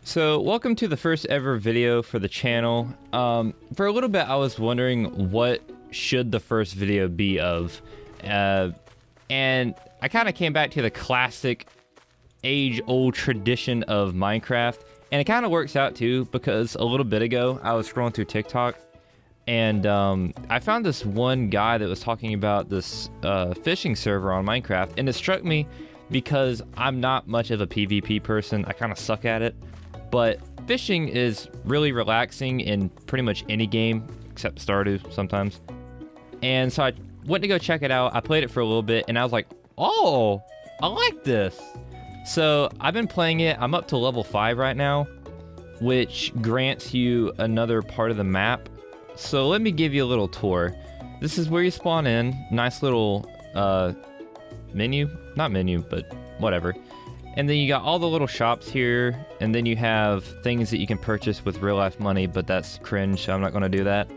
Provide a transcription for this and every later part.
So welcome to the first ever video for the channel. For a little bit I was wondering what should the first video be of, and I kind of came back to the classic age-old tradition of Minecraft, and it kind of works out too because a little bit ago I was scrolling through TikTok and I found this one guy that was talking about this fishing server on Minecraft, and it struck me because I'm not much of a PvP person. I kind of suck at it. But fishing is really relaxing in pretty much any game, except Stardew sometimes. And so I went to go check it out. I played it for a little bit, and I was like, oh, I like this. So I've been playing it. I'm up to level 5 right now, which grants you another part of the map. So let me give you a little tour. This is where you spawn in. Nice little menu. Not menu, but whatever. And then you got all the little shops here, and then you have things that you can purchase with real life money, but that's cringe, so I'm not gonna do that.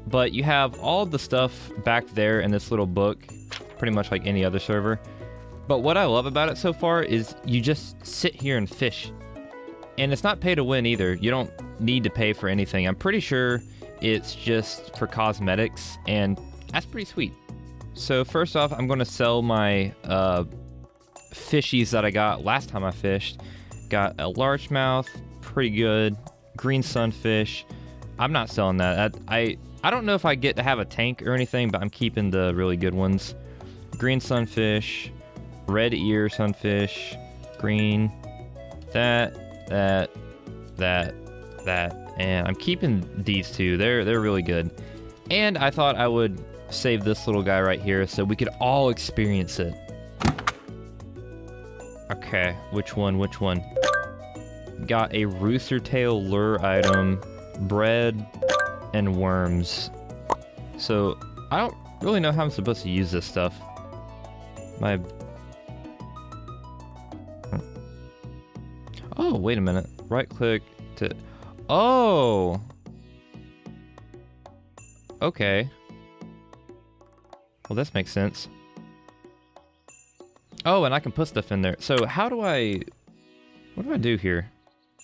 But you have all the stuff back there in this little book, pretty much like any other server. But what I love about it so far is you just sit here and fish. And it's not pay to win either. You don't need to pay for anything. I'm pretty sure it's just for cosmetics, and that's pretty sweet. So first off, I'm gonna sell my fishies that I got last time I fished. Got a largemouth, pretty good. Green sunfish. I'm not selling that. I don't know if I get to have a tank or anything, but I'm keeping the really good ones. Green sunfish, red ear sunfish, green, that, and I'm keeping these two. They're really good. And I thought I would save this little guy right here so we could all experience it. Okay, which one? Got a rooster tail lure item, bread, and worms. So, I don't really know how I'm supposed to use this stuff. Oh, wait a minute. Right click to... Oh! Okay. Well, this makes sense. Oh, and I can put stuff in there. So what do I do here?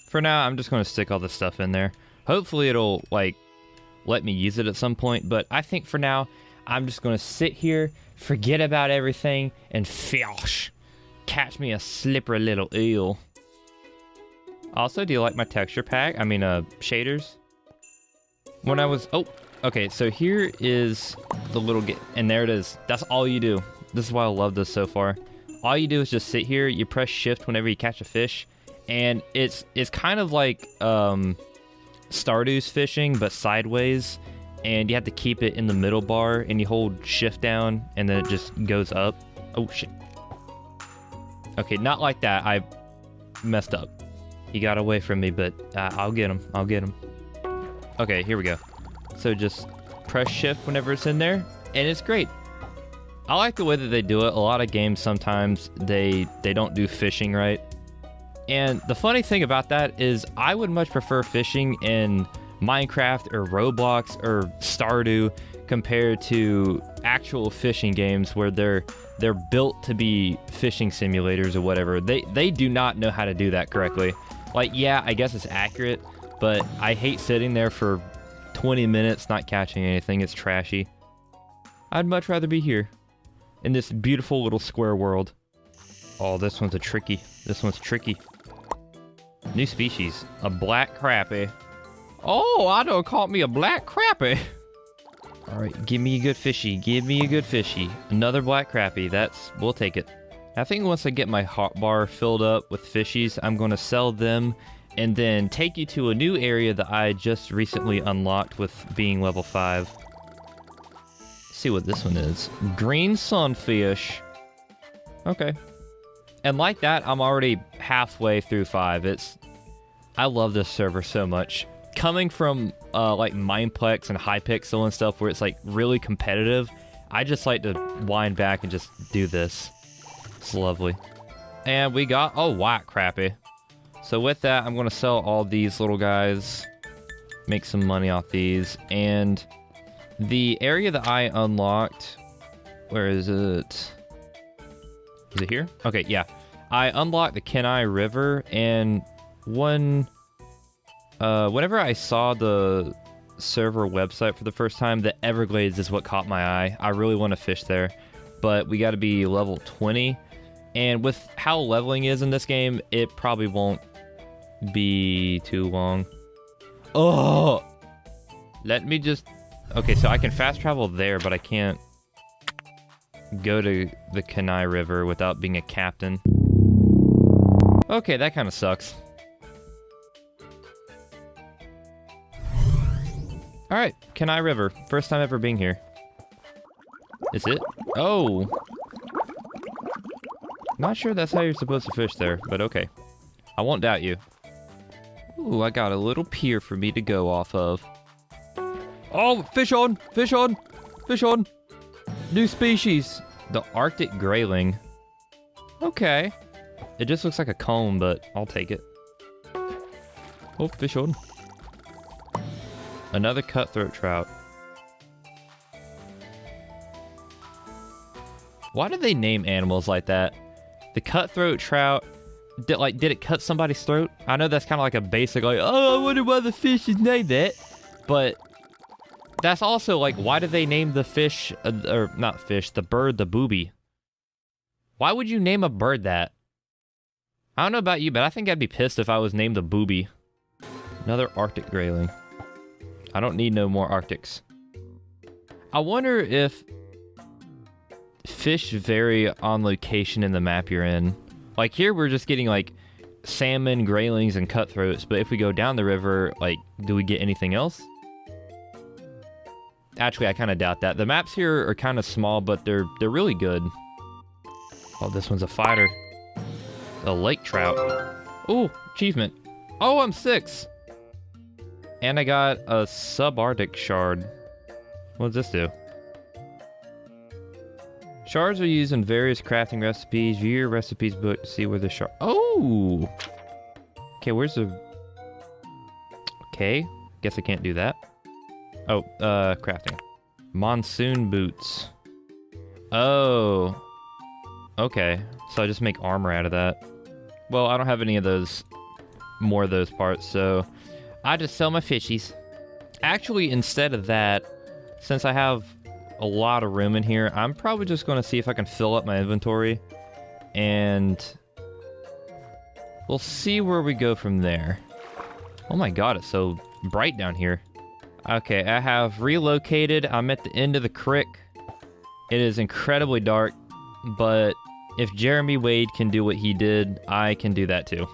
For now, I'm just going to stick all this stuff in there. Hopefully it'll, like, let me use it at some point. But I think for now, I'm just going to sit here, forget about everything, and fish. Catch me a slippery little eel. Also, do you like my texture pack? I mean, shaders? When I was... Oh, okay, so here is the little... And there it is. That's all you do. This is why I love this so far. All you do is just sit here, you press shift whenever you catch a fish, and it's kind of like Stardew's fishing, but sideways, and you have to keep it in the middle bar, and you hold shift down, and then it just goes up. Oh, shit. Okay, not like that. I messed up. He got away from me, but I'll get him. Okay, here we go. So just press shift whenever it's in there, and it's great. I like the way that they do it. A lot of games sometimes they don't do fishing right. And the funny thing about that is I would much prefer fishing in Minecraft or Roblox or Stardew compared to actual fishing games where they're built to be fishing simulators or whatever. They do not know how to do that correctly. Like, yeah, I guess it's accurate, but I hate sitting there for 20 minutes not catching anything. It's trashy. I'd much rather be here in this beautiful little square world. Oh, this one's tricky. New species, a black crappie. Oh, I done caught me a black crappie. All right, give me a good fishy. Another black crappie. We'll take it. I think once I get my hotbar filled up with fishies, I'm going to sell them and then take you to a new area that I just recently unlocked with being level 5. See what this one is. Green sunfish. Okay. And like that, I'm already halfway through 5. I love this server so much. Coming from like Mineplex and Hypixel and stuff where it's like really competitive, I just like to wind back and just do this. It's lovely. And we got a white crappie. So with that, I'm going to sell all these little guys, make some money off these, and the area that I unlocked, where is it? Is it here? Okay, yeah. I unlocked the Kenai River, and Whenever I saw the server website for the first time, the Everglades is what caught my eye. I really want to fish there, but we got to be level 20. And with how leveling is in this game, it probably won't be too long. Oh! Let me just... Okay, so I can fast travel there, but I can't go to the Kenai River without being a captain. Okay, that kind of sucks. Alright, Kenai River. First time ever being here. Is it? Oh! Not sure that's how you're supposed to fish there, but okay. I won't doubt you. Ooh, I got a little pier for me to go off of. Oh, fish on! Fish on! Fish on! New species! The Arctic grayling. Okay. It just looks like a comb, but I'll take it. Oh, fish on. Another cutthroat trout. Why do they name animals like that? The cutthroat trout, did it cut somebody's throat? I know that's kind of like a basic, like, oh, I wonder why the fish is named that. But that's also like, why did they name the fish, or not fish, the bird, the booby? Why would you name a bird that? I don't know about you, but I think I'd be pissed if I was named a booby. Another Arctic grayling. I don't need no more Arctics. I wonder if fish vary on location in the map you're in. Like here, we're just getting like salmon, graylings, and cutthroats. But if we go down the river, like, do we get anything else? Actually, I kind of doubt that. The maps here are kind of small, but they're really good. Oh, this one's a fighter. A lake trout. Ooh, achievement. Oh, I'm 6. And I got a subarctic shard. What does this do? Shards are used in various crafting recipes. View your recipes book to see where the shard... Oh! Okay, where's the... Okay, guess I can't do that. Oh, crafting. Monsoon boots. Oh. Okay, so I just make armor out of that. Well, I don't have any of those, more of those parts, so I just sell my fishies. Actually, instead of that, since I have a lot of room in here, I'm probably just going to see if I can fill up my inventory, and we'll see where we go from there. Oh my god, it's so bright down here. Okay, I have relocated. I'm at the end of the creek. It is incredibly dark, but if Jeremy Wade can do what he did, I can do that too.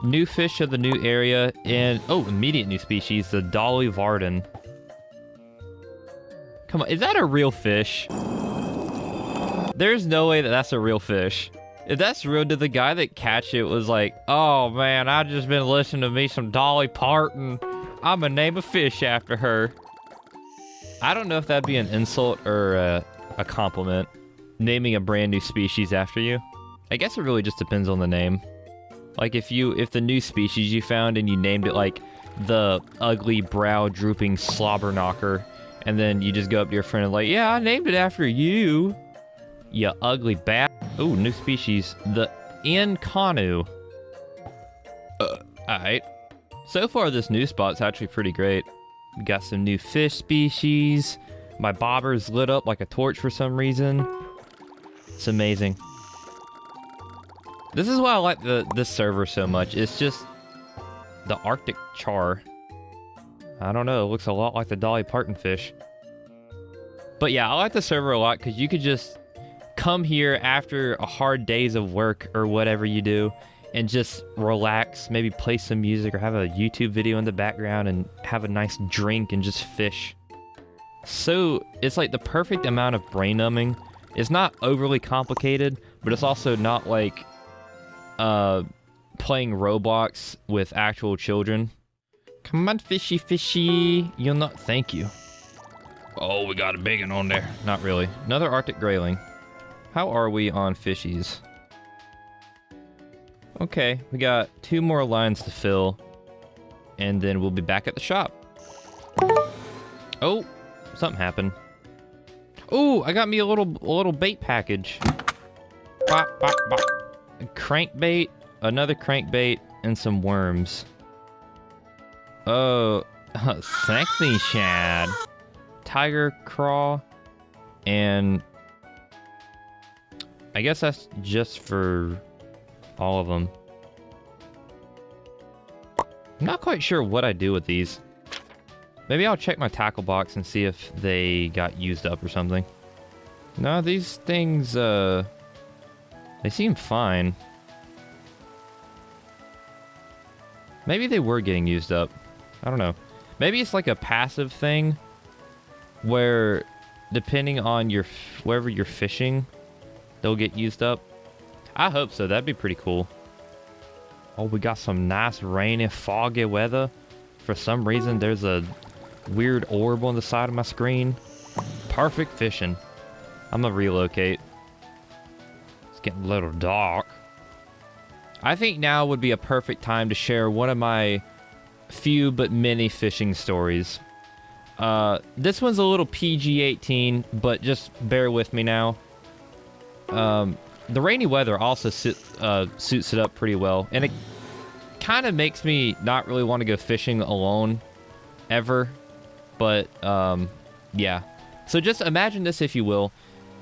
New fish of the new area, and oh, immediate new species, the Dolly Varden. Come on, is that a real fish? There's no way that that's a real fish. If that's real, did the guy that catch it was like, oh man, I just been listening to me some Dolly Parton. I'm gonna name a fish after her. I don't know if that'd be an insult or a compliment, naming a brand new species after you. I guess it really just depends on the name. Like if the new species you found and you named it like the ugly brow drooping slobber knocker, and then you just go up to your friend and like, yeah, I named it after you. You ugly bat. Ooh, new species, the Inconu. Alright. So far, this new spot's actually pretty great. We got some new fish species. My bobber's lit up like a torch for some reason. It's amazing. This is why I like this server so much. It's just the Arctic char. I don't know, it looks a lot like the Dolly Parton fish. But yeah, I like the server a lot because you could just come here after a hard days of work or whatever you do and just relax, maybe play some music or have a YouTube video in the background and have a nice drink and just fish. So it's like the perfect amount of brain numbing. It's not overly complicated, but it's also not like playing Roblox with actual children. Come on, fishy, fishy. You'll not thank you. Oh, we got a big one on there. Not really. Another Arctic grayling. How are we on fishies? Okay, we got 2 more lines to fill, and then we'll be back at the shop. Oh, something happened. Oh, I got me a little bait package. Bop, bop, bop. A crankbait, another crankbait, and some worms. Oh, sexy shad. Tiger craw. And I guess that's just for all of them. I'm not quite sure what I do with these. Maybe I'll check my tackle box and see if they got used up or something. No, these things, they seem fine. Maybe they were getting used up. I don't know. Maybe it's like a passive thing where depending on wherever you're fishing, they'll get used up. I hope so. That'd be pretty cool. Oh, we got some nice rainy, foggy weather. For some reason, there's a weird orb on the side of my screen. Perfect fishing. I'm gonna relocate. It's getting a little dark. I think now would be a perfect time to share one of my few but many fishing stories. This one's a little PG-18, but just bear with me now. The rainy weather also suits it up pretty well, and it kind of makes me not really want to go fishing alone ever, but yeah. So just imagine this, if you will.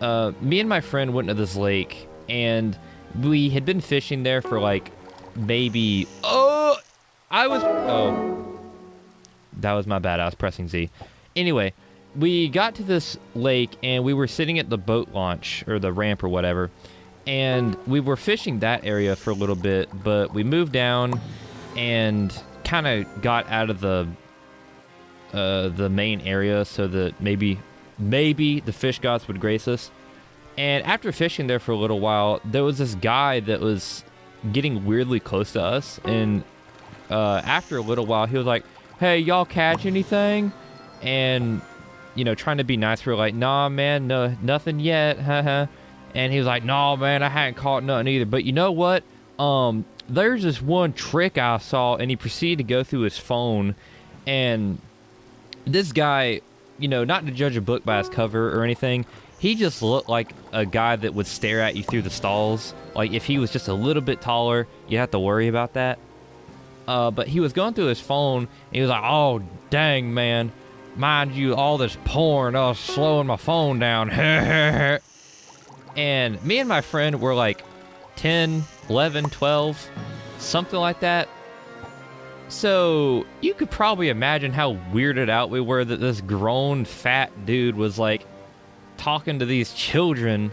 Me and my friend went to this lake, and we had been fishing there for like maybe that was my bad. I was pressing Z. Anyway, we got to this lake and we were sitting at the boat launch or the ramp or whatever, and we were fishing that area for a little bit, but we moved down and kind of got out of the main area so that maybe the fish gods would grace us. And after fishing there for a little while, there was this guy that was getting weirdly close to us, and after a little while he was like, "Hey, y'all catch anything?" And you know, trying to be nice, we were like, "Nah, man, no, nothing yet, haha." And he was like, "Nah, man, I hadn't caught nothing either. But you know what? There's this one trick I saw," and he proceeded to go through his phone. And this guy, you know, not to judge a book by its cover or anything, he just looked like a guy that would stare at you through the stalls. Like, if he was just a little bit taller, you have to worry about that. But he was going through his phone, and he was like, "Oh, dang, man. Mind you, all this porn, I was slowing my phone down." And me and my friend were like 10, 11, 12, something like that. So you could probably imagine how weirded out we were that this grown fat dude was like talking to these children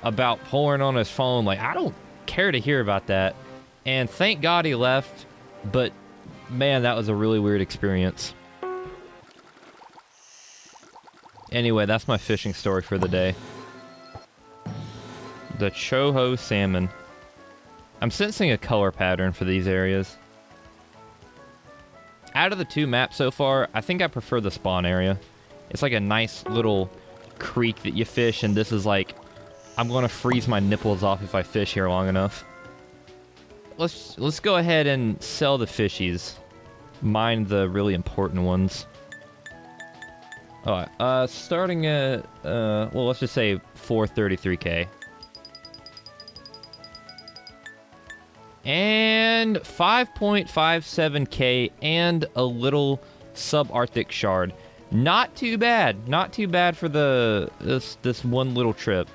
about porn on his phone. Like, I don't care to hear about that. And thank God he left, but man, that was a really weird experience. Anyway, that's my fishing story for the day. The Choho salmon. I'm sensing a color pattern for these areas. Out of the two maps so far, I think I prefer the spawn area. It's like a nice little creek that you fish, and this is like, I'm gonna freeze my nipples off if I fish here long enough. Let's go ahead and sell the fishies. Mine the really important ones. Alright, starting at, well, let's just say 433k. And 5.57k and a little subarctic shard. Not too bad. Not too bad for this one little trip.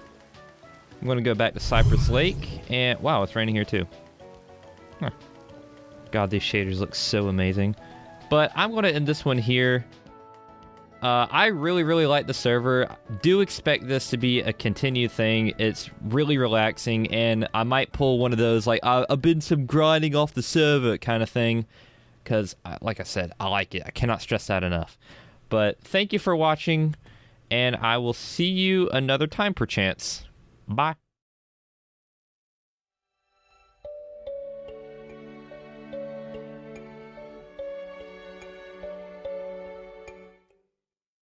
I'm gonna go back to Cypress Lake, and wow, it's raining here too. Huh. God, these shaders look so amazing. But I'm gonna end this one here. I really like the server. Do expect this to be a continued thing. It's really relaxing, and I might pull one of those like I've been some grinding off the server kind of thing, because like I said, I like it. I cannot stress that enough. But thank you for watching, and I will see you another time perchance. Bye.